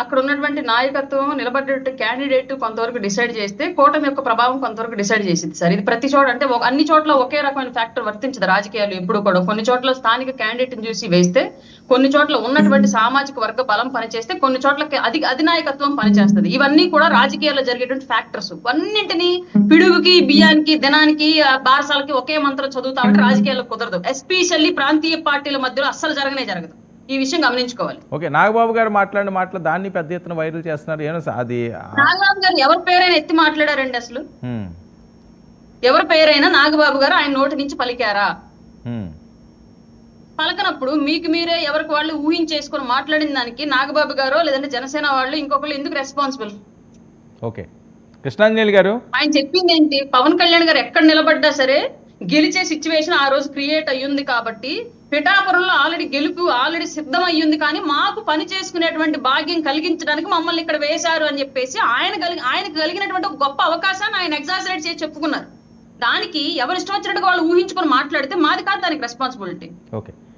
అక్కడ ఉన్నటువంటి నాయకత్వం నిలబడ్డ క్యాండిడేట్ కొంతవరకు డిసైడ్ చేస్తే కూటమి యొక్క ప్రభావం కొంతవరకు డిసైడ్ చేసింది సార్. ఇది ప్రతి చోట అంటే అన్ని చోట్ల ఒకే రకమైన ఫ్యాక్టర్ వర్తించదు రాజకీయాలు ఎప్పుడు కూడా. కొన్ని చోట్ల స్థానిక క్యాండిడేట్ చూసి వేస్తే, కొన్ని చోట్ల ఉన్నటువంటి సామాజిక వర్గ బలం పనిచేస్తే, కొన్ని చోట్ల అధినాయకత్వం పనిచేస్తుంది. ఇవన్నీ కూడా రాజకీయాల్లో జరిగేటువంటి ఫ్యాక్టర్స్. అన్నింటినీ పిడుగుకి బియ్యానికి దినానికి బారసాలకి ఒకే మంత్రం చదువుతామంటే రాజకీయాల్లో కుదరదు. ఎస్పెషల్లీ ప్రాంతీయ పార్టీల మధ్యలో అస్సలు జరగదు. ఈ విషయం గమనించుకోవాలి. ఓకే, నాగబాబు గారు మాట్లాడిన మాటలు దాన్ని పెద్ద ఎత్తున వైరల్ చేస్తున్నారు. అది నాగబాబు గారు ఎవరి పేరైనా ఎత్తి మాట్లాడారండి? అసలు ఎవరి పేరైనా నాగబాబు గారు ఆయన నోటి నుంచి పలికారా? పలకనప్పుడు మీకు మీరే ఎవరికి వాళ్ళు ఊహించేసుకొని మాట్లాడిన దానికి నాగబాబు గారు లేదంటే జనసేన వాళ్ళు ఇంకొకళ్ళు ఎందుకు రెస్పాన్సిబుల్? ఓకే, కృష్ణాంజలి గారు ఆయన చెప్పింది ఏంటి? పవన్ కళ్యాణ్ గారు ఎక్కడ నిలబడ్డా సరే గెలిచే సిచ్యువేషన్ ఆ రోజు క్రియేట్ అయ్యింది కాబట్టి పిఠాపురంలో ఆల్రెడీ సిద్ధం అయ్యింది. కానీ మాకు పని చేసుకునేటువంటి భాగ్యం కలిగించడానికి మమ్మల్ని ఇక్కడ వేశారు అని చెప్పేసి ఆయనకు కలిగినటువంటి ఒక గొప్ప అవకాశాన్ని ఆయన ఎగ్జాజరేట్ చేసి చెప్పుకున్నారు. దానికి ఎవరు ఇష్టం వచ్చినట్టుగా వాళ్ళు ఊహించుకొని మాట్లాడితే మాది కాదు దానికి రెస్పాన్సిబిలిటీ. ఓకే.